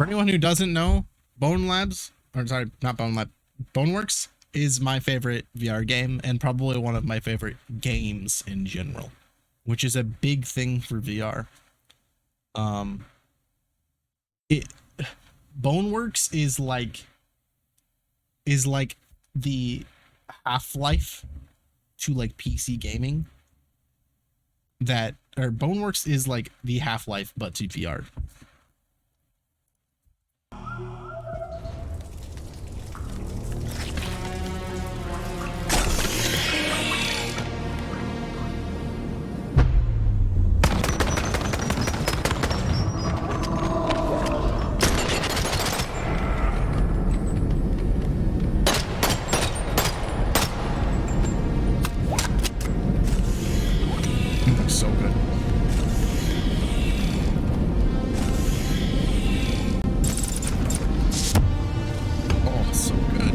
For anyone who doesn't know, Boneworks is my favorite VR game and probably one of my favorite games in general, which is a big thing for VR. Boneworks is like the Half-Life to like PC gaming. Boneworks is like the Half-Life but to VR. So good. Oh, so good.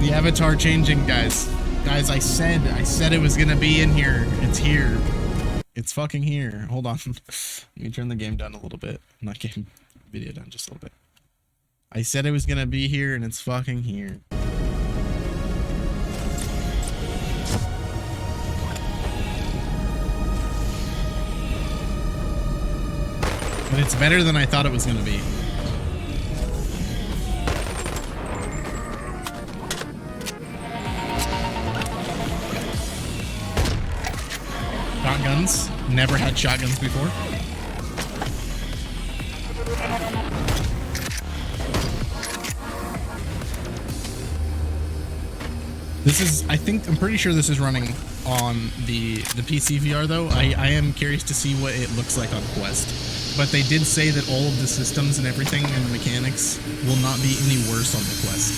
The avatar changing, guys. Guys, I said it was gonna be in here. It's here. It's fucking here. Hold on. Let me turn the game down a little bit. Not game video down just a little bit. I said it was gonna be here and it's fucking here. But it's better than I thought it was going to be. Shotguns. Never had shotguns before. I'm pretty sure this is running on the PC VR though. I am curious to see what it looks like on Quest. But they did say that all of the systems and everything and the mechanics will not be any worse on the Quest.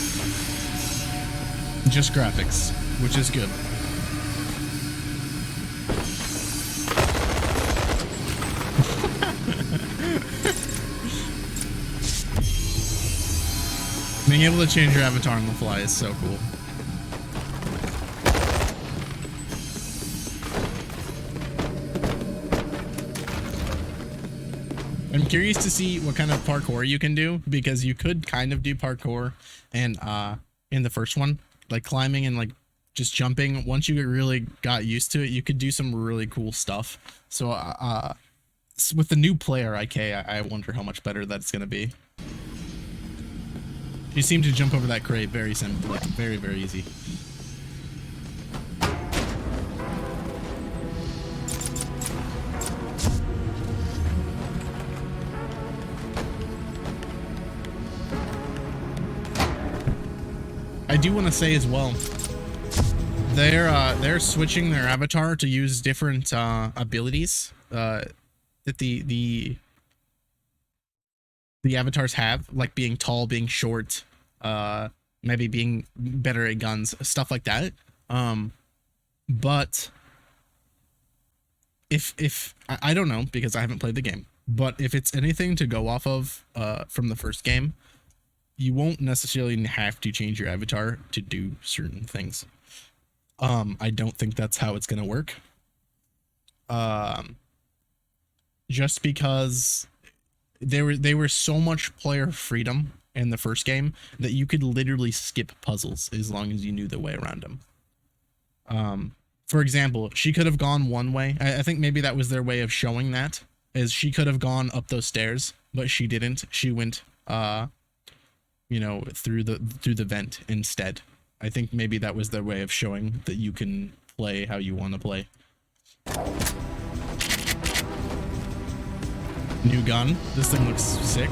Just graphics, which is good. Being able to change your avatar on the fly is so cool. I'm curious to see what kind of parkour you can do, because you could kind of do parkour and in the first one, like climbing and like just jumping. Once you really got used to it, you could do some really cool stuff. So with the new player IK, I wonder how much better that's gonna be. You seem to jump over that crate very simple, like very, very easy. I do want to say as well, they're switching their avatar to use different abilities that the avatars have, like being tall, being short, maybe being better at guns, stuff like that. But if I don't know, because I haven't played the game, but if it's anything to go off of from the first game, you won't necessarily have to change your avatar to do certain things. I don't think that's how it's gonna work. Just because they were so much player freedom in the first game that you could literally skip puzzles as long as you knew the way around them. For example, she could have gone one way. I think maybe that was their way of showing that, is she could have gone up those stairs, but she didn't. She went you know, through the vent instead. I think maybe that was their way of showing that you can play how you want to play. New gun. This thing looks sick.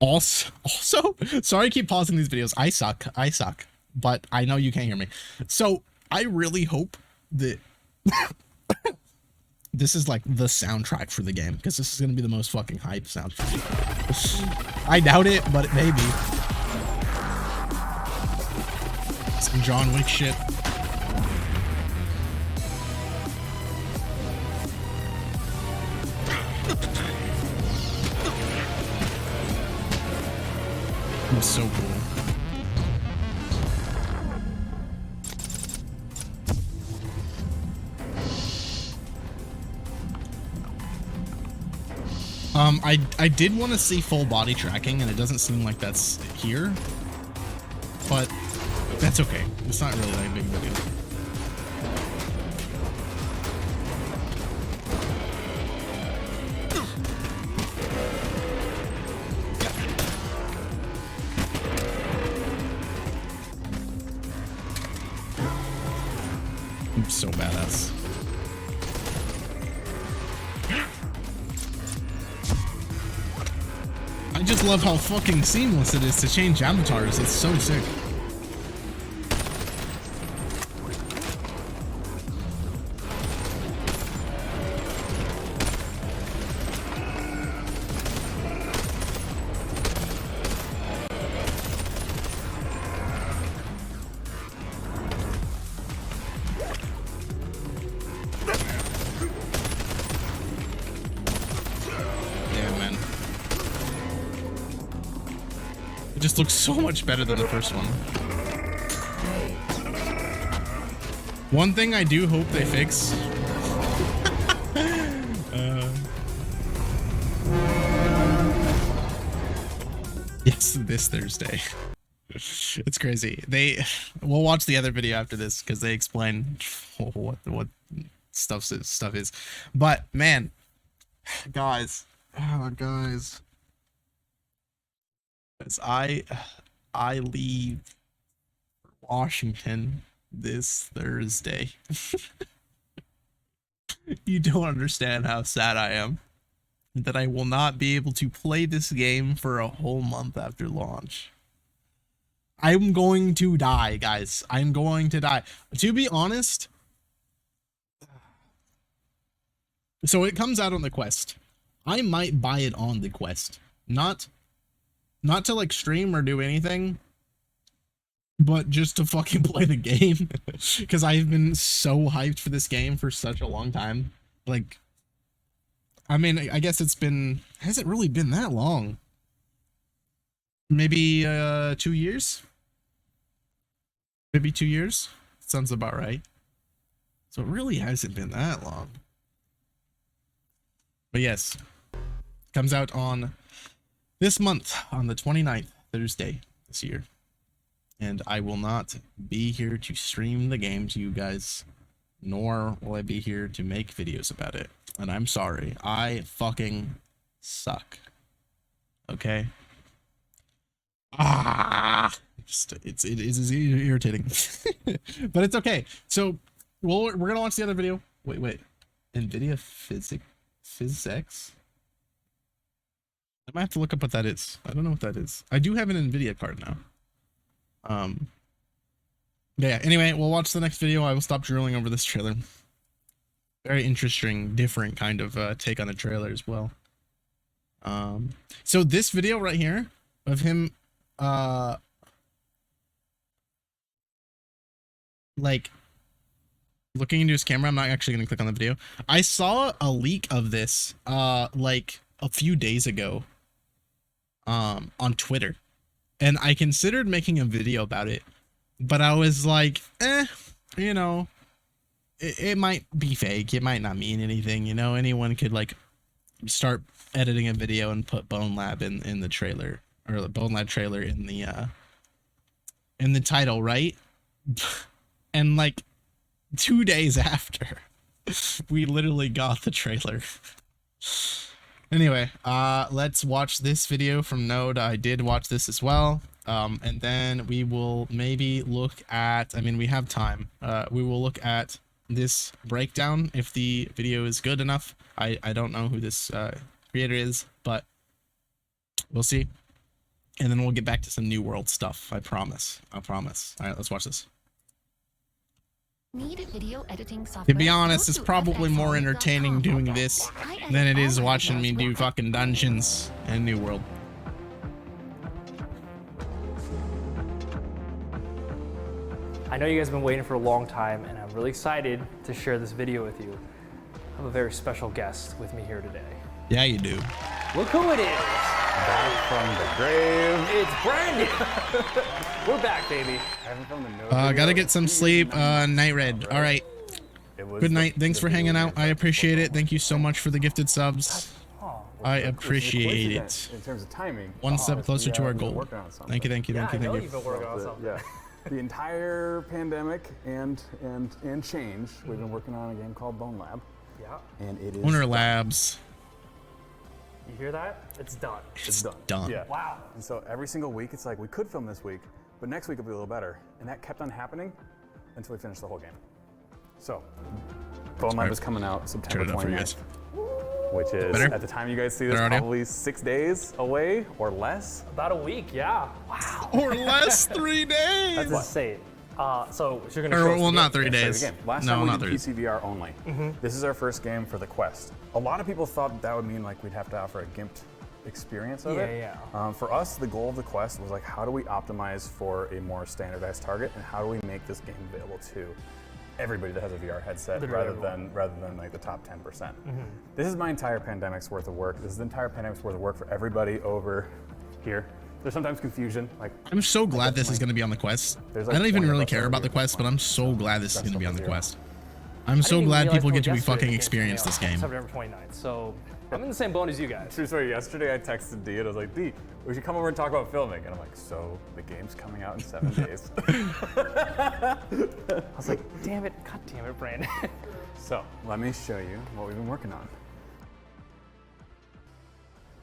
Also, sorry I keep pausing these videos. I suck, but I know you can't hear me. So I really hope that this is like the soundtrack for the game, because this is going to be the most fucking hype soundtrack. I doubt it, but it may be. Some John Wick shit. seems so cool. I did want to see full body tracking, and it doesn't seem like that's here, but that's okay. It's not really that big of a deal. I'm so badass. I just love how fucking seamless it is to change avatars. It's so sick. It just looks so much better than the first one. One thing I do hope they fix. Yes, this Thursday. It's crazy. We'll watch the other video after this because they explain what stuff is. But man, guys, guys. As I leave Washington this Thursday. You don't understand how sad I am that I will not be able to play this game for a whole month after launch. I'm going to die, guys. I'm going to die. To be honest, so it comes out on the Quest. I might buy it on the Quest. Not to like stream or do anything, but just to fucking play the game. Because I've been so hyped for this game for such a long time. Like, I mean, I guess hasn't really been that long. Maybe 2 years? Maybe 2 years? Sounds about right. So it really hasn't been that long. But yes, comes out on this month, on the 29th, Thursday this year. And I will not be here to stream the game to you guys, nor will I be here to make videos about it. And I'm sorry. I fucking suck. Okay? It is irritating. But it's okay. So, we're gonna watch the other video. Wait. NVIDIA physics? I might have to look up what that is. I don't know what that is. I do have an NVIDIA card now. Yeah, anyway, we'll watch the next video. I will stop drooling over this trailer. Very interesting, different kind of take on a trailer as well. So this video right here of him like looking into his camera, I'm not actually gonna click on the video. I saw a leak of this like a few days ago on Twitter, and I considered making a video about it, but I was like, you know, it might be fake, it might not mean anything, you know, anyone could like start editing a video and put Bonelab in the trailer, or the Bonelab trailer in the title, right? And like 2 days after, we literally got the trailer. Anyway, let's watch this video from Node. I did watch this as well. And then we will maybe look at, I mean, we have time. We will look at this breakdown if the video is good enough. I don't know who this creator is, but we'll see. And then we'll get back to some New World stuff. I promise. I promise. All right, let's watch this. Need video editing software? To be honest, it's probably more entertaining doing this than it is watching me do fucking dungeons in New World. I know you guys have been waiting for a long time, and I'm really excited to share this video with you. I have a very special guest with me here today. Yeah, you do. Look who it is. Back from the grave. It's Brandon. We're back, baby. I haven't filmed a no Gotta video get in some 2 sleep. years and 9 Night months Red. now, All right. It was Good the- night. Thanks the for video hanging we out. made I for appreciate it. football. Thank you so much for the gifted subs. I Which is a appreciate coincidence it. In terms of timing. One step because closer we to our have been goal. working on something. Thank you, thank you, Yeah, thank you, I know thank you've you. been working on something. Yeah. The entire pandemic and change, we've been working on a game called Bonelab, Yeah. and it is Owner done. Labs. You hear that? It's done. It's done. Done. Yeah. Wow. And so every single week, it's like we could film this week, but next week will be a little better. And that kept on happening until we finished the whole game. So, Bonelab is coming out September Turn it up for you 29th, guys. which is, Better? at the time you guys see this, Better audio? probably 6 days away or less. About a week, yeah. Wow. Or less 3 days. That's insane. So you're gonna show Or, us well, the not game. 3 Play the days. game. Last No, time we not did 3. PC VR only. This is our first game for the Quest. A lot of people thought that would mean like we'd have to offer a gimped experience of it. Yeah. For us, the goal of the Quest was like, how do we optimize for a more standardized target, and how do we make this game available to everybody that has a VR headset, Literally rather than like the top 10%. This is my entire pandemic's worth of work. This is the entire pandemic's worth of work for everybody over here. There's sometimes confusion, like I'm so glad this is going to be on the Quest. There's I like don't even 20 really of us care over about the here. Quest, but I'm so glad this is going to be on the Zero. Quest. I'm so I didn't glad even people realize get to be till fucking yesterday experience the this game's game. coming out September 29th. So I'm in the same boat as you guys. True story, yesterday I texted Dee and I was like, Dee, we should come over and talk about filming. And I'm like, so the game's coming out in 7 days. I was like, damn it, god damn it, Brandon. So let me show you what we've been working on.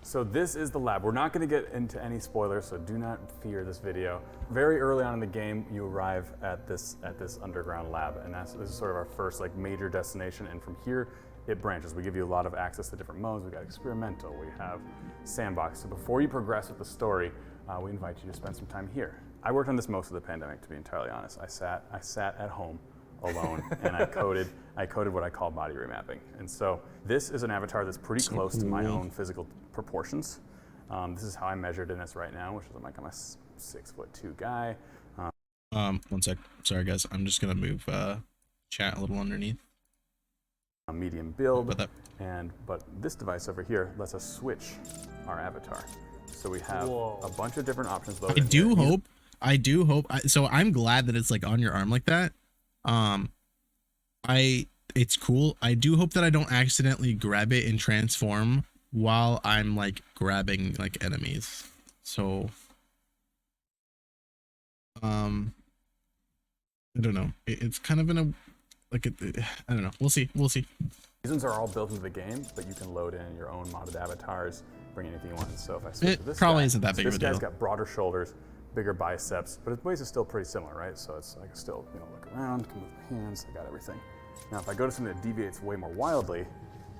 So this is the lab. We're not going to get into any spoilers, so do not fear this video. Very early on in the game, you arrive at this underground lab, and this is sort of our first like major destination. And from here, it branches. We give you a lot of access to different modes. We got experimental. We have sandbox. So before you progress with the story, we invite you to spend some time here. I worked on this most of the pandemic, to be entirely honest. I sat at home alone and I coded what I call body remapping. And so this is an avatar that's pretty close to my own physical proportions. This is how I measured in this right now, which is I'm a 6'2" guy. 1 sec. Sorry guys. I'm just going to move chat a little underneath. A medium build, About but this device over here lets us switch our avatar. So we have Whoa. a bunch of different options I loaded. do hope, so I'm glad that it's like on your arm like that. It's cool. I do hope that I don't accidentally grab it and transform while I'm like grabbing like enemies. So, I don't know. It's kind of in a, like, I don't know. We'll see. These are all built into the game, but you can load in your own modded avatars, bring anything you want. So if I switch It to this probably guy, isn't that big of this a deal. guy's got broader shoulders, bigger biceps, but his waist is still pretty similar, right? So it's I can still look around, can move my hands, I got everything. Now if I go to something that deviates way more wildly,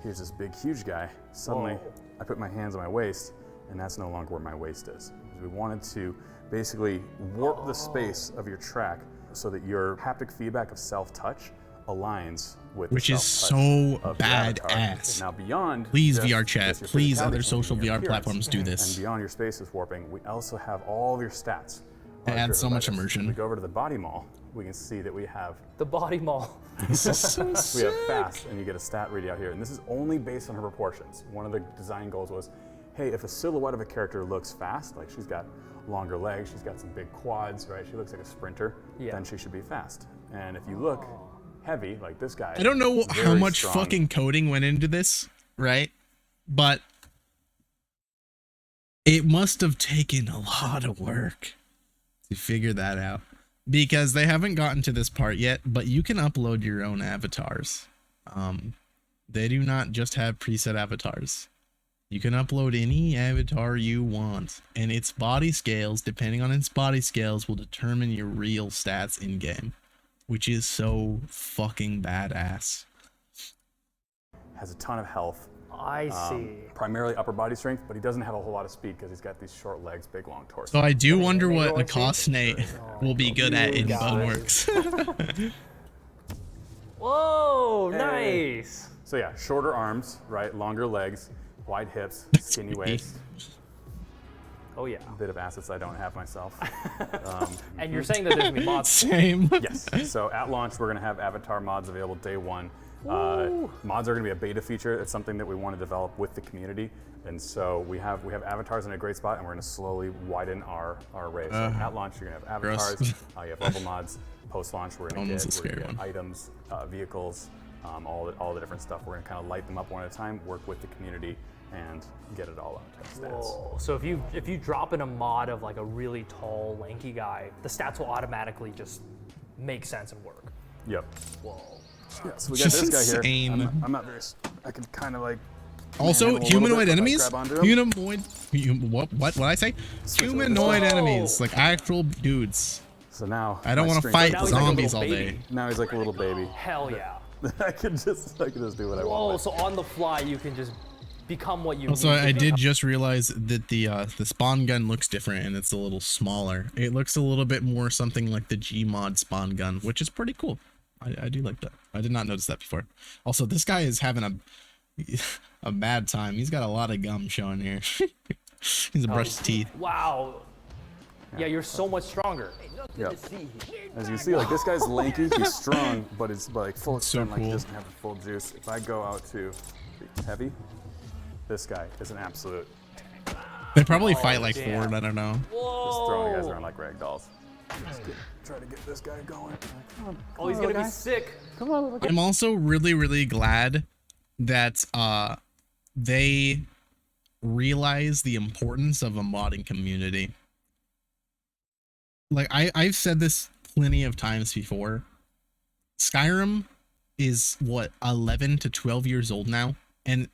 here's this big, huge guy. Suddenly, Whoa. I put my hands on my waist, and that's no longer where my waist is. We wanted to basically warp the space of your track so that your haptic feedback of self-touch aligns with Which the is self-touch so of your avatar. badass. Now beyond Please just- VR just chat. your Please physicality other changing social and your VR appearance, platforms do and this. beyond your spaces warping, we also have all of your stats. It are adds so driven by much this. immersion. When we go over to the body mall, we can see that we have The body mall. This is so we have sick. fast, and you get a stat readout here. And this is only based on her proportions. One of the design goals was, hey, if a silhouette of a character looks fast, like she's got longer legs, she's got some big quads, right? She looks like a sprinter, Yeah. then she should be fast. And if you look heavy, like this guy, I don't know how very much strong. fucking coding went into this, right? But it must have taken a lot of work to figure that out, because they haven't gotten to this part yet, but you can upload your own avatars. They do not just have preset avatars. You can upload any avatar you want, and its body scales, depending on its body scales, will determine your real stats in game, which is so fucking badass. has a ton of health, I see. primarily upper body strength, but he doesn't have a whole lot of speed because he's got these short legs, big long torso. So I do wonder what roll a Nate will be good at in guys. Boneworks. Whoa, Hey. nice. So yeah, shorter arms, right? Longer legs, wide hips, skinny waist. Oh yeah. A bit of assets I don't have myself. And you're saying that there's gonna be mods. Same. Yes. So at launch, we're going to have avatar mods available day one. Mods are going to be a beta feature. It's something that we want to develop with the community, and so we have avatars in a great spot, and we're going to slowly widen our array. So at launch, you're going to have avatars. You have level mods. Post launch, we're going to get items, vehicles, all the different stuff. We're going to kind of light them up one at a time, work with the community, and get it all out to stats. Whoa. So if you drop in a mod of like a really tall, lanky guy, the stats will automatically just make sense and work. Yep. Whoa. Yeah, so we got this guy insane. here. I'm not very. I can kind of like. Also, humanoid enemies. What I say? Humanoid enemies, like actual dudes. So now I don't want to fight zombies all baby. day. Now he's like a little baby. Hell yeah. I can just do what I want. Whoa, so on the fly you can just become what you Also, need to I be. did just realize that the spawn gun looks different and it's a little smaller. It looks a little bit more something like the Gmod spawn gun, which is pretty cool. I do like that. I did not notice that before. Also, this guy is having a bad time. He's got a lot of gum showing here. He's a brushed his teeth. Wow. Yeah, you're so much stronger. Yeah. As you see, like this guy's lanky, he's strong, but it's like full So extent, like he cool. doesn't have the full juice. If I go out to heavy, this guy is an absolute. They probably fight like damn. Ford. I don't know. Just throwing you guys around like rag dolls. Try to get this guy going. Come on, Oh, he's gonna be sick. come on, little guy. I'm also really glad that they realize the importance of a modding community. Like I've said this plenty of times before. Skyrim is what 11 to 12 years old now, and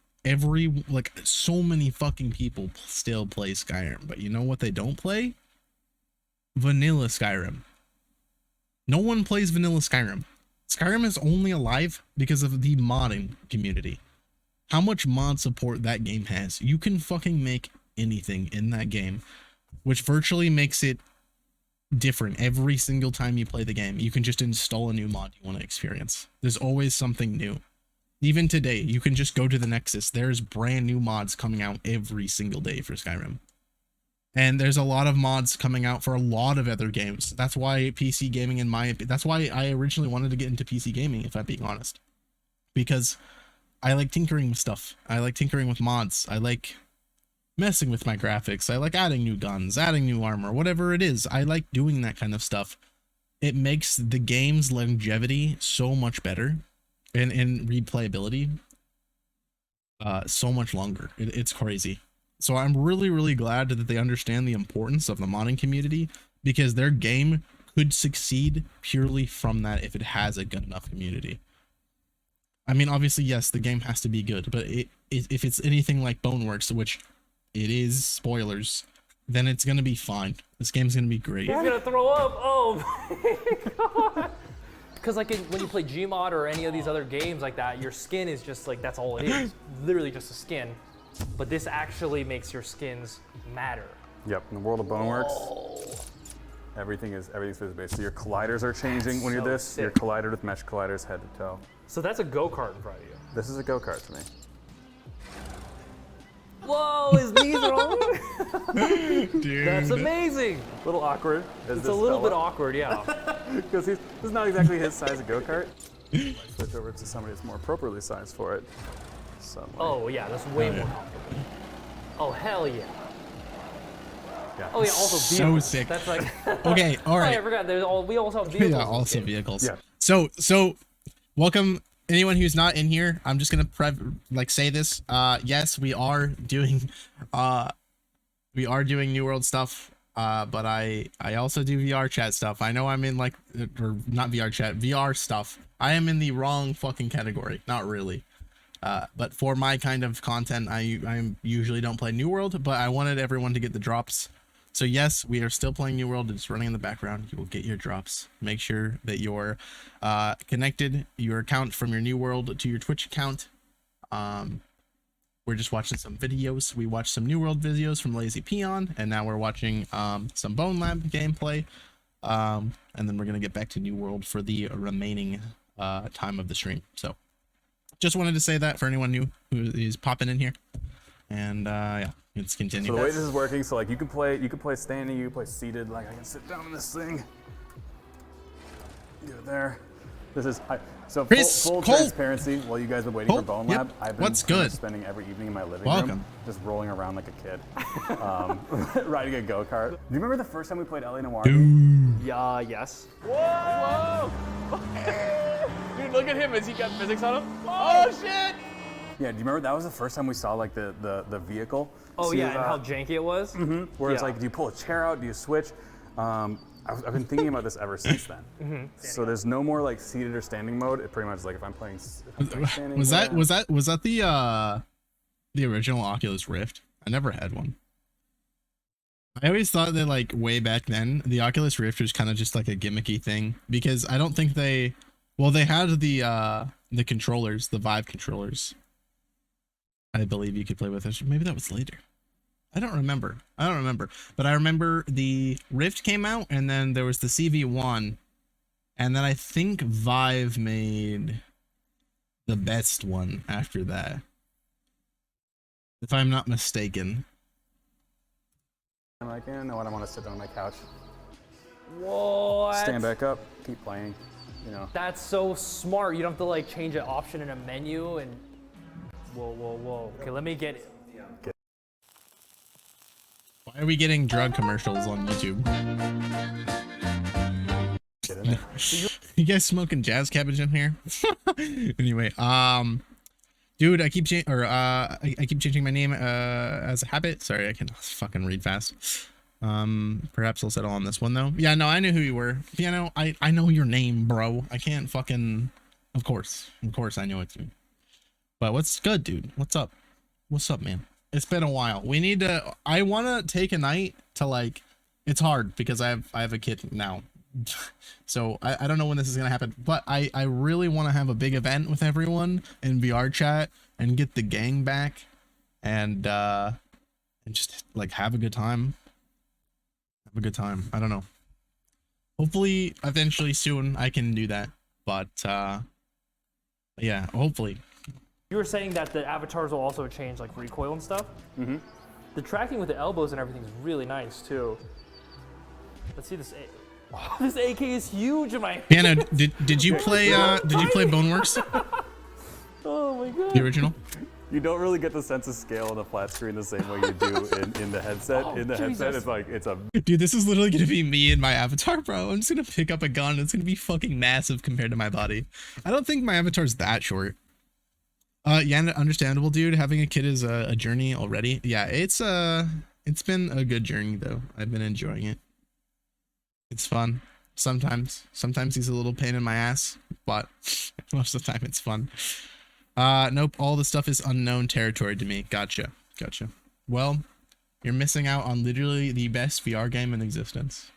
so many fucking people still play Skyrim. But you know what they don't play? Vanilla Skyrim. No one plays vanilla Skyrim. Skyrim is only alive because of the modding community. How much mod support that game has. You can fucking make anything in that game, which virtually makes it different every single time you play the game. You can just install a new mod you want to experience. There's always something new. Even today, you can just go to the Nexus. There's brand new mods coming out every single day for Skyrim. And there's a lot of mods coming out for a lot of other games. That's why PC gaming, that's why I originally wanted to get into PC gaming, if I'm being honest. Because I like tinkering with stuff. I like tinkering with mods. I like messing with my graphics. I like adding new guns, adding new armor, whatever it is. I like doing that kind of stuff. It makes the game's longevity so much better, and replayability so much longer. It's crazy. So I'm really glad that they understand the importance of the modding community, because their game could succeed purely from that if it has a good enough community. I mean, obviously, yes, the game has to be good, but if it's anything like Boneworks, which it is, spoilers, then it's gonna be fine. This game's gonna be great. He's gonna throw up. Oh my god. Because like when you play Gmod or any of these other games like that, your skin is just like, that's all it is. Literally just a skin. But this actually makes your skins matter. Yep, in the world of Boneworks, everything's physics-based. So your colliders are changing when you're so this. sick. Your collider with mesh colliders head to toe. So that's a go-kart in front of you. This is a go-kart to me. Whoa, his knees are all Dude. That's amazing. A little awkward. It's a little bit awkward, yeah. Because this is not exactly his size of go-kart. Switch over to somebody that's more appropriately sized for it. Suddenly. Oh yeah, that's way more comfortable. Oh hell yeah. Yeah. Oh yeah, also So vehicles. sick. That's like Okay, all Oh, right. I forgot. We also have vehicles. Yeah, in this also game. vehicles. Yeah. So welcome anyone who's not in here. I'm just gonna say this. Yes, we are doing New World stuff. But I also do VR chat stuff. I know I'm in or not VR chat, VR stuff. I am in the wrong fucking category. Not really. But for my kind of content, I usually don't play New World, but I wanted everyone to get the drops. So yes, we are still playing New World. It's running in the background. You will get your drops. Make sure that you're connected your account from your New World to your Twitch account. We're just watching some videos. We watched some New World videos from Lazy Peon, and now we're watching some Bonelab gameplay. And then we're gonna get back to New World for the remaining time of the stream. So just wanted to say that for anyone new who is popping in here. And yeah, let's continue. So the way this is working, so like you can play standing, you can play seated. Like I can sit down in this thing, get it there, This is so Chris, full Cole. transparency. While you guys have been waiting for Cole, Bonelab, yep. I've been What's pretty much good? spending every evening in my living Welcome. room just rolling around like a kid, riding a go-kart. Do you remember the first time we played LA Noir? Yeah, yes. Whoa! Dude, look at him. Has he got physics on him? Oh, shit! Yeah, do you remember that was the first time we saw like the vehicle? Oh to, yeah, and how janky it was. where it's Yeah. like, do you pull a chair out? Do you switch? I've been thinking about this ever since then. So there's no more like seated or standing mode. It pretty much is like if I'm playing standing. Was that yeah. the original Oculus Rift? I never had one. I always thought that like way back then the Oculus Rift was kind of just like a gimmicky thing because I don't think they had the controllers, the Vive controllers. I believe you could play with it. Maybe that was later. I don't remember. But I remember the Rift came out and then there was the CV1 and then I think Vive made the best one after that. If I'm not mistaken. I'm like, no, I don't want to sit down on my couch. What? Stand back up, keep playing. You know. That's so smart. You don't have to like change an option in a menu and. Whoa. Okay, let me get it. Why are we getting drug commercials on YouTube? Get in there. You guys smoking jazz cabbage in here? Anyway, dude, I keep changing my name as a habit. Sorry, I can fucking read fast. Perhaps I'll settle on this one though. Yeah, no, I knew who you were. Piano, I know your name, bro. I can't fucking. Of course I know it's you. But what's good, dude? What's up? What's up, man? It's been a while. We need to. I want to take a night to like. It's hard because I have a kid now, so I don't know when this is gonna happen. But I really want to have a big event with everyone in VR chat and get the gang back, and just like have a good time. Have a good time. I don't know. Hopefully, eventually, soon I can do that. But yeah, hopefully. You were saying that the avatars will also change like recoil and stuff. Mm-hmm. The tracking with the elbows and everything is really nice too. Let's see this. Oh, this AK is huge in my hand. Piano, did you play Boneworks? Oh my god. The original? You don't really get the sense of scale on the flat screen the same way you do in the headset. Oh, in the headset, Jesus. it's like it's a. Dude, this is literally gonna be me and my avatar, bro. I'm just gonna pick up a gun. It's gonna be fucking massive compared to my body. I don't think my avatar's that short. Yeah, understandable, dude. Having a kid is a journey already. Yeah, it's been a good journey though. I've been enjoying it. It's fun. Sometimes he's a little pain in my ass, but most of the time it's fun. Nope, all the stuff is unknown territory to me. Gotcha. Well, you're missing out on literally the best VR game in existence.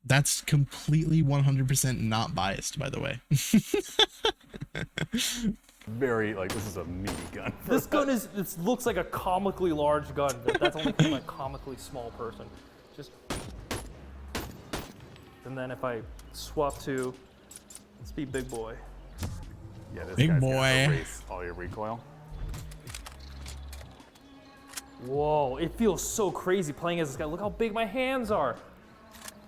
That's completely 100% not biased, by the way. Very like this is a meaty gun. This gun is. It looks like a comically large gun. That's only for a comically small person. Just. And then if I swap to, let's be big boy. Yeah, this Big guy's boy. gonna erase all your recoil. Whoa, it feels so crazy playing as this guy. Look how big my hands are.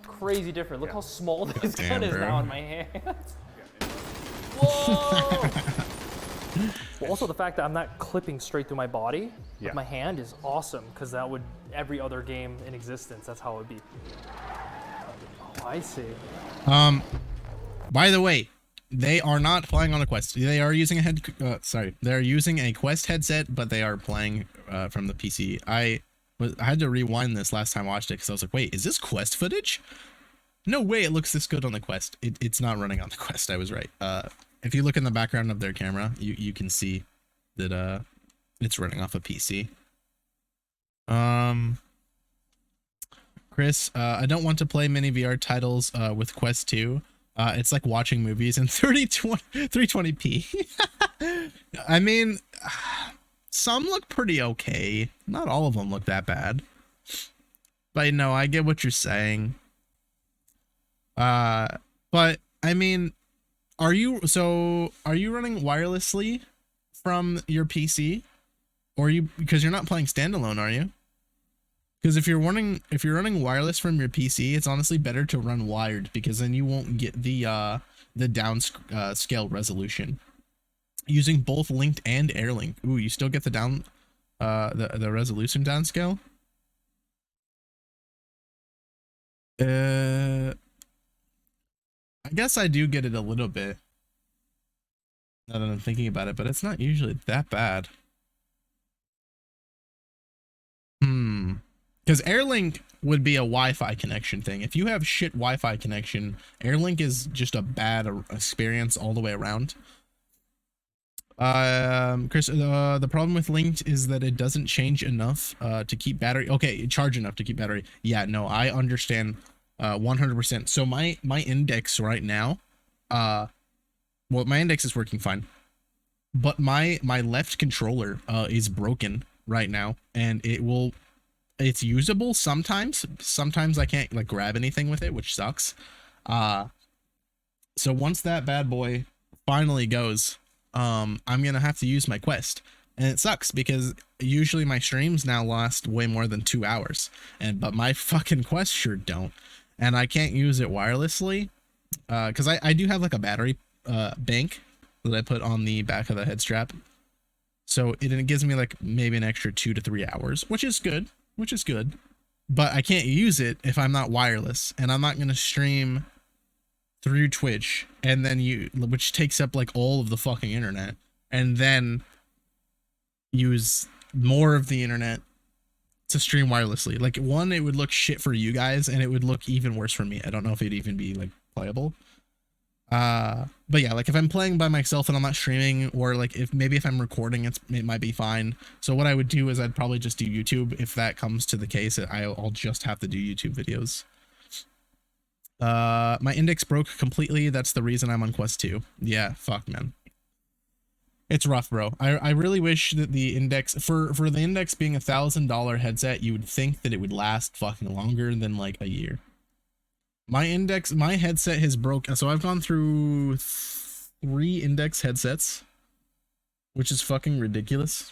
Crazy different. Look how small this Damn, gun is bro. now in my hands. Whoa! Well, also the fact that I'm not clipping straight through my body Yeah. with my hand is awesome because that would every other game in existence. That's how it would be. Oh, I see. By the way, they are not playing on a Quest. They are using a they're using a Quest headset, but they are playing from the PC. I had to rewind this last time I watched it because I was like, wait, is this Quest footage? No way, it looks this good on the Quest. It's not running on the Quest. I was right. If you look in the background of their camera, you can see that it's running off a PC. Chris, I don't want to play many VR titles with Quest 2. It's like watching movies in 320p. I mean, some look pretty okay. Not all of them look that bad. But no, I get what you're saying. But I mean, are you running wirelessly from your PC, or because you're not playing standalone, are you? Because if you're running wireless from your PC, it's honestly better to run wired because then you won't get the the scale resolution using both linked and airlink. Ooh, you still get the the resolution downscale. I guess I do get it a little bit now that I'm thinking about it, but it's not usually that bad. Because Airlink would be a Wi-Fi connection thing. If you have shit Wi-Fi connection, Airlink is just a bad experience all the way around. Chris, the problem with linked is that it doesn't change enough to keep battery. Okay, charge enough to keep battery. Yeah, no, I understand 100%. So my index right now, well, my index is working fine, but my left controller is broken right now, and it's usable sometimes. Sometimes I can't like grab anything with it, which sucks. So once that bad boy finally goes, I'm gonna have to use my Quest, and it sucks because usually my streams now last way more than 2 hours, but my fucking Quest sure don't, and I can't use it wirelessly because I do have like a battery bank that I put on the back of the head strap, so it gives me like maybe an extra 2 to 3 hours, which is good, but I can't use it if I'm not wireless, and I'm not gonna stream through Twitch and then which takes up like all of the fucking internet, and then use more of the internet to stream wirelessly. Like, one, it would look shit for you guys, and it would look even worse for me. I don't know if it'd even be like playable. But yeah, like if I'm playing by myself and I'm not streaming, or like if I'm recording, it might be fine. So what I would do is I'd probably just do YouTube. If that comes to the case, I'll just have to do YouTube videos. My index broke completely. That's the reason I'm on Quest 2. Yeah, fuck, man. It's rough, bro. I really wish that the index, for the index being $1,000 headset, you would think that it would last fucking longer than like a year. My headset has broke. So I've gone through 3 index headsets, which is fucking ridiculous.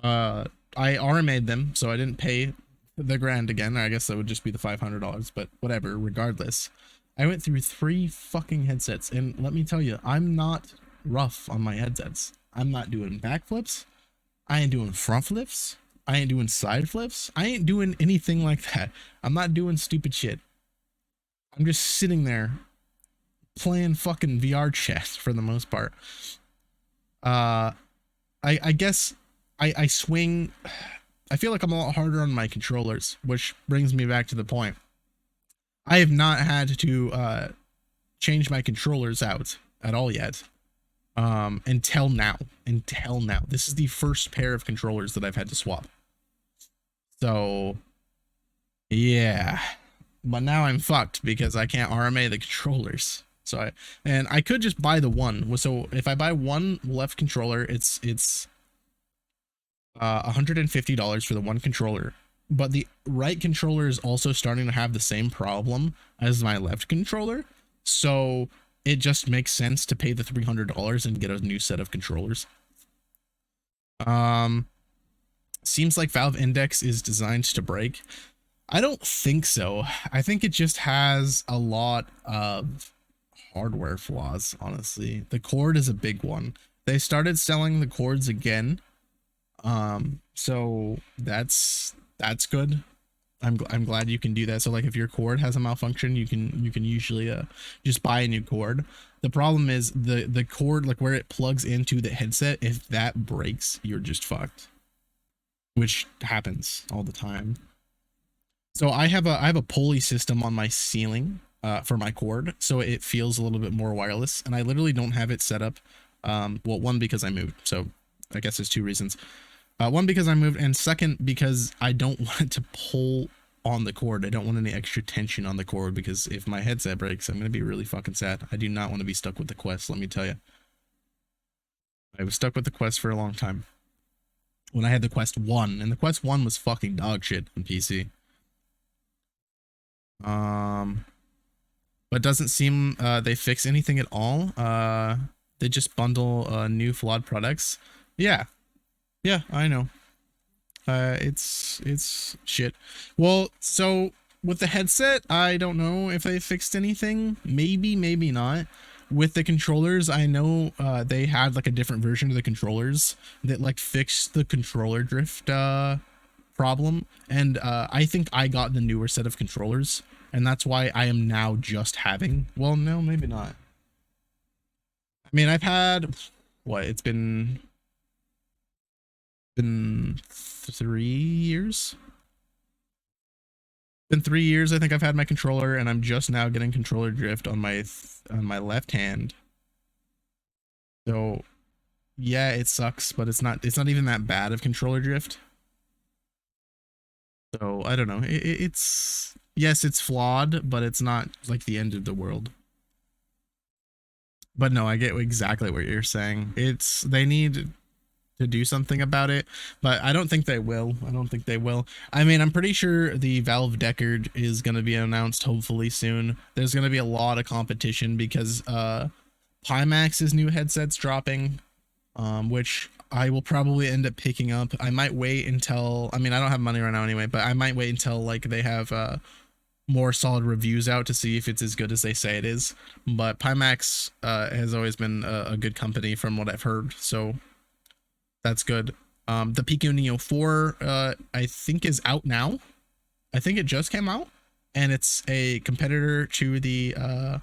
I RMA'd them, so I didn't pay the grand again. I guess that would just be the $500, but whatever. Regardless, I went through 3 fucking headsets, and let me tell you, I'm not rough on my headsets. I'm not doing backflips. I ain't doing front flips. I ain't doing side flips. I ain't doing anything like that. I'm not doing stupid shit. I'm just sitting there playing fucking VR chess for the most part. I guess I swing. I feel like I'm a lot harder on my controllers, which brings me back to the point. I have not had to change my controllers out at all yet. Until now. This is the first pair of controllers that I've had to swap. So, yeah. But now I'm fucked because I can't RMA the controllers. So I could just buy the one. So if I buy one left controller, it's $150 for the one controller. But the right controller is also starting to have the same problem as my left controller. So it just makes sense to pay the $300 and get a new set of controllers. Seems like Valve Index is designed to break. I don't think so. I think it just has a lot of hardware flaws, honestly. The cord is a big one. They started selling the cords again. So that's good. I'm glad you can do that. So like if your cord has a malfunction, you can usually just buy a new cord. The problem is the cord, like where it plugs into the headset, if that breaks, you're just fucked. Which happens all the time. So I have a pulley system on my ceiling for my cord, so it feels a little bit more wireless, and I literally don't have it set up. Well, one, because I moved, so I guess there's 2 reasons. One, because I moved, and second, because I don't want it to pull on the cord. I don't want any extra tension on the cord, because if my headset breaks, I'm gonna be really fucking sad. I do not want to be stuck with the Quest, let me tell you. I was stuck with the Quest for a long time. When I had the Quest 1, and the Quest 1 was fucking dog shit on PC. But doesn't seem they fix anything at all. They just bundle new flawed products. Yeah, I know. It's shit. Well, so with the headset, I don't know if they fixed anything. Maybe, maybe not. With the controllers, I know they had like a different version of the controllers that like fixed the controller drift problem, and I think I got the newer set of controllers, and that's why I am now just having, well, no, maybe not. I mean, I've had, what, it's been 3 years? Been 3 years, I think I've had my controller, and I'm just now getting controller drift on my left hand. So yeah, it sucks, but it's not even that bad of controller drift. So I don't know. It's, yes, it's flawed, but it's not like the end of the world. But no, I get exactly what you're saying. It's, they need to do something about it, but I don't think they will. I don't think they will. I mean, I'm pretty sure the Valve Deckard is going to be announced hopefully soon. There's going to be a lot of competition because Pimax's new headset's dropping, which I will probably end up picking up. I might wait until, I mean, I don't have money right now anyway, but I might wait until like they have more solid reviews out to see if it's as good as they say it is. But Pimax has always been a good company from what I've heard, so that's good. The Pico Neo 4 I think is out now. I think it just came out, and it's a competitor to the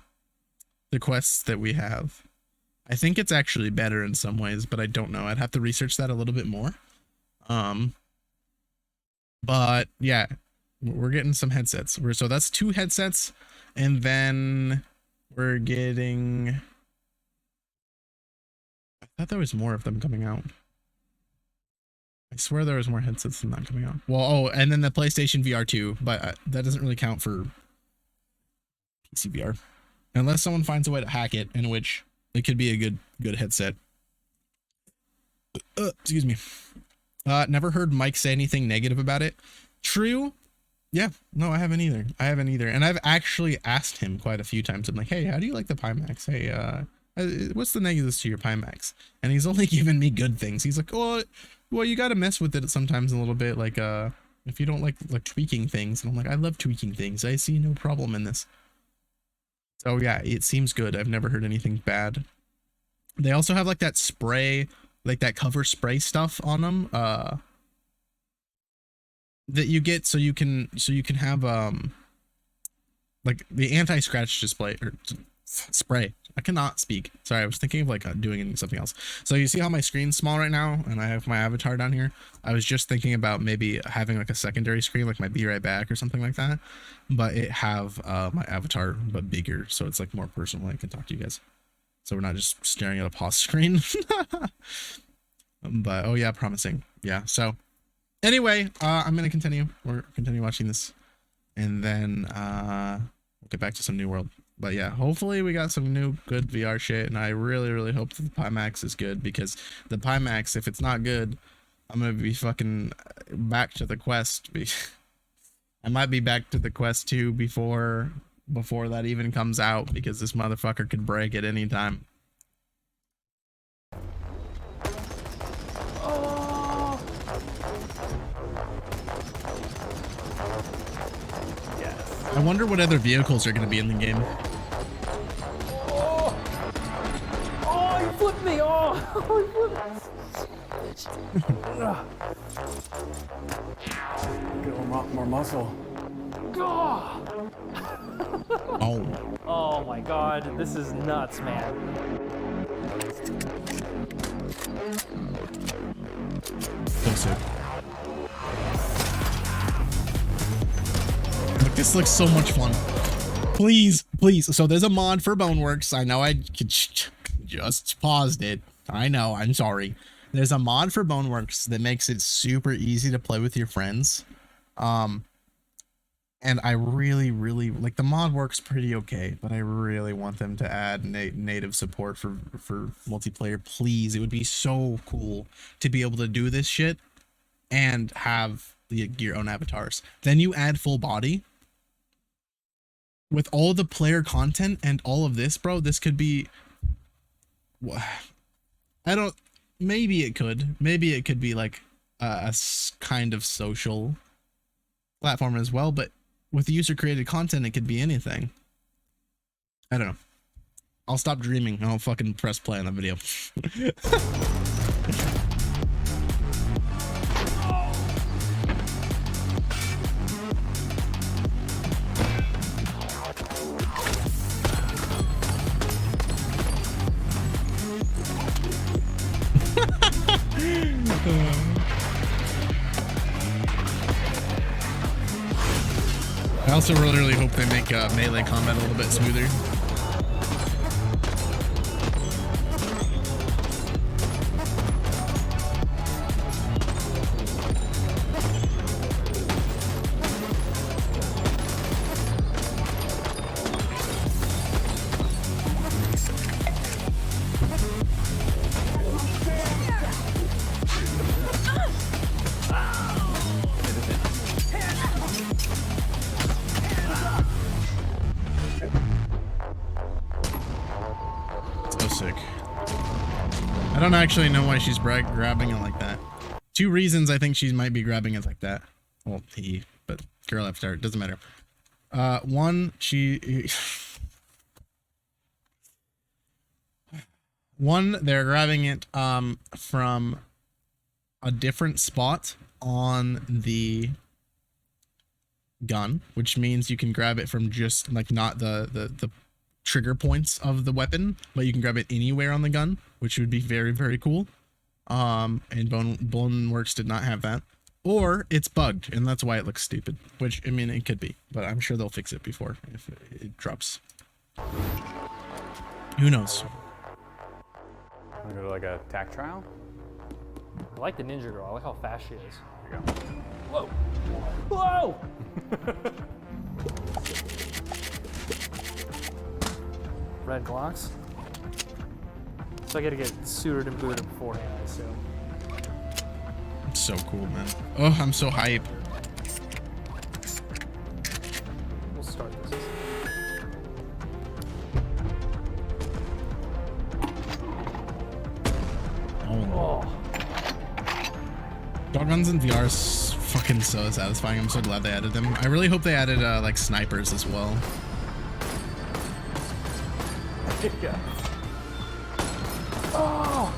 quests that we have. I think it's actually better in some ways, but I don't know. I'd have to research that a little bit more. But yeah, we're getting some headsets. So that's 2 headsets, and then we're getting, I thought there was more of them coming out. I swear there was more headsets than that coming out. Well, oh, and then the PlayStation VR 2, but that doesn't really count for PC VR. Unless someone finds a way to hack it, in which it could be a good headset. Excuse me. Never heard Mike say anything negative about it. True. Yeah, no, I haven't either. And I've actually asked him quite a few times. I'm like, hey, how do you like the Pimax? Hey, what's the negatives to your Pimax? And he's only given me good things. He's like, oh, well, you got to mess with it sometimes a little bit. Like, if you don't like tweaking things. And I'm like, I love tweaking things. I see no problem in this. So yeah, it seems good. I've never heard anything bad. They also have like that spray, like that cover spray stuff on them, that you get so you can have like the anti-scratch display or spray. I cannot speak. Sorry, I was thinking of like doing something else. So you see how my screen's small right now, and I have my avatar down here. I was just thinking about maybe having like a secondary screen, like my Be Right Back or something like that, but it have my avatar but bigger, so it's like more personal. I can talk to you guys, so we're not just staring at a pause screen. But oh yeah, promising. Yeah. So anyway, I'm gonna continue watching this, and then we'll get back to some New World. But yeah, hopefully we got some new good VR shit, and I really hope that the Pimax is good, because the Pimax, if it's not good, I'm gonna be fucking back to the Quest. I might be back to the Quest 2 before that even comes out, because this motherfucker could break at any time. Oh. Yes. I wonder what other vehicles are gonna be in the game. Oh, you flipped me! Oh, Get more muscle. Oh. Oh my god, this is nuts, man. So sick. Look, this looks so much fun. Please. So there's a mod for Boneworks. I know I just paused it. I know, I'm sorry. There's a mod for Boneworks that makes it super easy to play with your friends. And I really like, the mod works pretty okay, but I really want them to add native support for multiplayer. Please, it would be so cool to be able to do this shit and have your own avatars. Then you add full body with all the player content and all of this, bro. This could be, I don't, maybe it could be like a kind of social platform as well, but with user created content, it could be anything. I don't know. I'll stop dreaming and I'll fucking press play on the video. I also really hope they make melee combat a little bit smoother. Sick. I don't actually know why she's grabbing it like that. Two reasons I think she might be grabbing it like that. Well, he, but girl after, it doesn't matter. One, they're grabbing it from a different spot on the gun, which means you can grab it from just like not the trigger points of the weapon, but you can grab it anywhere on the gun, which would be very cool. And Boneworks did not have that, or it's bugged and that's why it looks stupid, which I mean it could be, but I'm sure they'll fix it before if it drops. Who knows? I'm gonna go to like a tack trial. I like the ninja girl. I like how fast she is. There you go. Whoa! Whoa! Red Glocks. So I gotta get suited and booted beforehand, I assume. It's so cool, man. Oh, I'm so hype. We'll start this. Oh. Shotguns in VR is fucking so satisfying. I'm so glad they added them. I really hope they added like snipers as well. Yeah. Oh!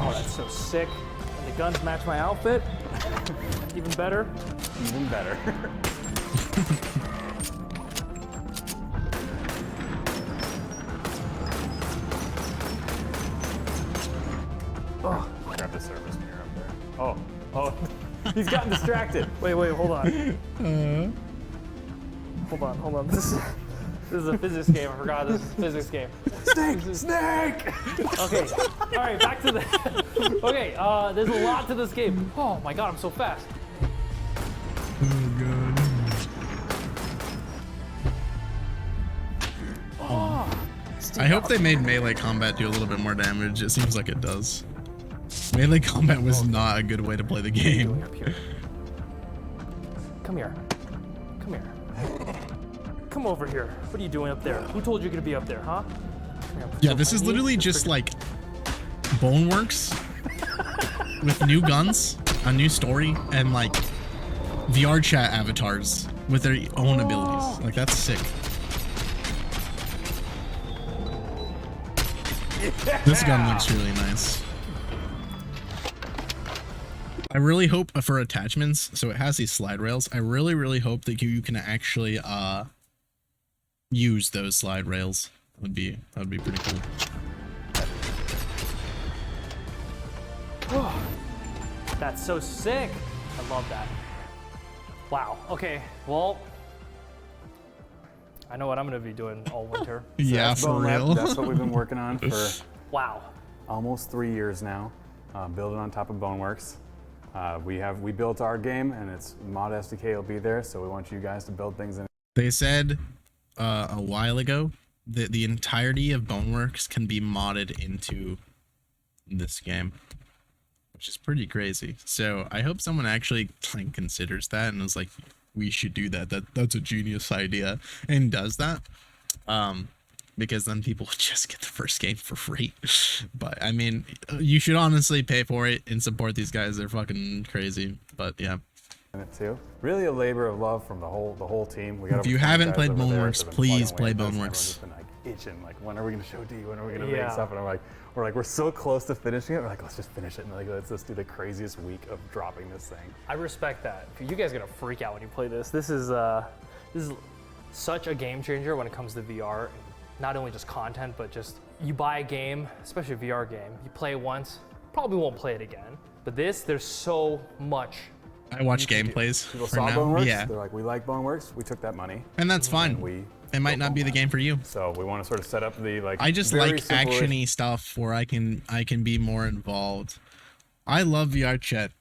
Oh, that's so sick. And the guns match my outfit. Even better. Even better. Oh. Grab the service mirror up there. Oh, oh. He's gotten distracted. Wait, hold on. Hold on. This is a physics game. I forgot this is a physics game. Snake! Okay. All right, back to the. Okay, there's a lot to this game. Oh my god, I'm so fast. Oh, I hope they made melee combat do a little bit more damage. It seems like it does. Melee combat was not a good way to play the game. Come here. Come here. Come over here. What are you doing up there? Who told you you're gonna be up there, huh? Yeah, this is literally just like Boneworks with new guns, a new story, and like VR chat avatars with their own abilities. Like, that's sick. Yeah. This gun looks really nice. I really hope for attachments, so it has these slide rails. I really hope that you can actually use those slide rails. That would be pretty cool. Oh, that's so sick. I love that. Wow. Okay. Well, I know what I'm gonna be doing all winter. So yeah, for real. That's what we've been working on for wow, almost 3 years now. Building on top of Boneworks. We built our game, and it's mod SDK will be there. So we want you guys to build things in. They said a while ago that the entirety of Boneworks can be modded into this game, which is pretty crazy. So I hope someone actually like considers that and is like, we should do that. That's a genius idea, and does that. Because then people would just get the first game for free. But I mean, you should honestly pay for it and support these guys. They're fucking crazy. But yeah. in it too. Really a labor of love from the whole team. We got If you haven't played Boneworks, please play Boneworks. Everyone's been like itching, like when are we gonna show D? When are we gonna make Yeah. stuff? And we're so close to finishing it. We're like, let's just finish it and like let's just do the craziest week of dropping this thing. I respect that. You guys are gonna freak out when you play this. This is such a game changer when it comes to VR. Not only just content, but just you buy a game, especially a VR game, you play it once, probably won't play it again. But this, there's so much. I watch gameplays People for saw now. Boneworks. Yeah, They're like, we like Boneworks. We took that money. and that's fine. And we It might built not be the Bonelab. game for you. So we want to sort of set up the like. I just very like simple-ish- actiony stuff where I can be more involved. I love VR chat.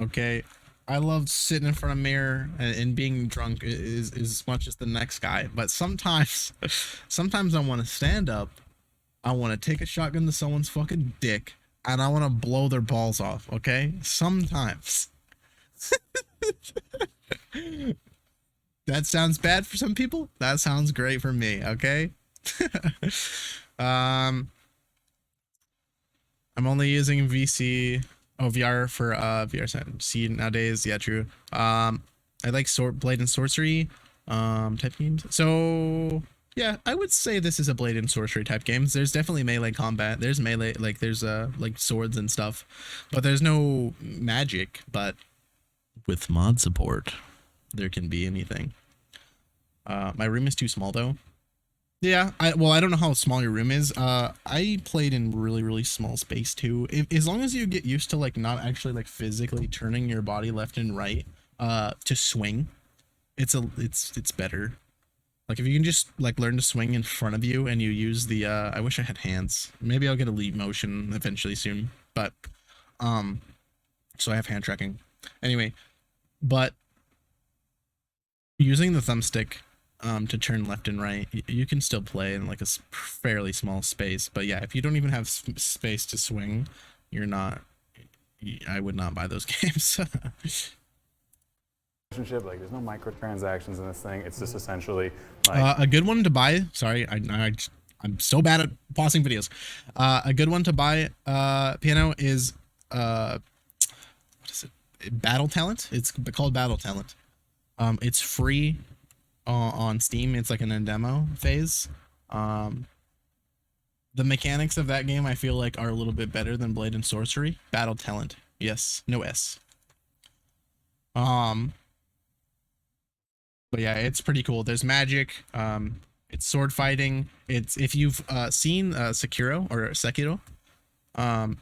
Okay, I love sitting in front of a mirror and being drunk is as much as the next guy. But sometimes I want to stand up. I want to take a shotgun to someone's fucking dick, and I want to blow their balls off. Okay, sometimes. That sounds bad for some people. That sounds great for me. Okay. I'm only using VR for VR set. See nowadays, yeah, true. I like Blade and Sorcery type games. So yeah, I would say this is a Blade and Sorcery type games. There's definitely melee combat. There's melee, like there's like swords and stuff, but there's no magic. But with mod support, there can be anything. My room is too small though. Yeah, I don't know how small your room is. I played in really small space too. As long as you get used to like not actually like physically turning your body left and right to swing, it's better. Like if you can just like learn to swing in front of you and you use the I wish I had hands. Maybe I'll get a leap motion eventually soon. But so I have hand tracking. Anyway, but using the thumbstick to turn left and right, you can still play in like a fairly small space. But yeah, if you don't even have space to swing, I would not buy those games. Relationship, like there's no microtransactions in this thing. It's just essentially like A good one to buy. Sorry, I'm so bad at pausing videos. A good one to buy piano is what is it? Battle Talent. It's called Battle Talent. It's free on Steam. It's like in a demo phase. The mechanics of that game I feel like are a little bit better than Blade and Sorcery. Battle Talent. Yes, no S. But yeah, it's pretty cool. There's magic. It's sword fighting. It's if you've seen Sekiro,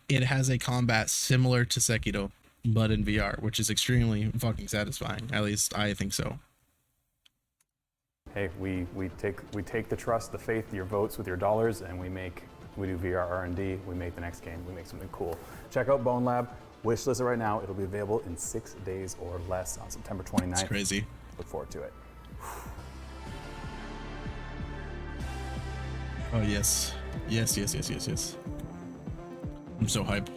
it has a combat similar to Sekiro, but in VR, which is extremely fucking satisfying. At least I think so. hey, we take the trust, the faith, your votes with your dollars, and we do VR R&D. We make the next game. We make something cool. Check out Bonelab. Wishlist it right now. It'll be available in 6 days or less on September 29th. It's crazy. Look forward to it. Oh yes. Yes. I'm so hyped.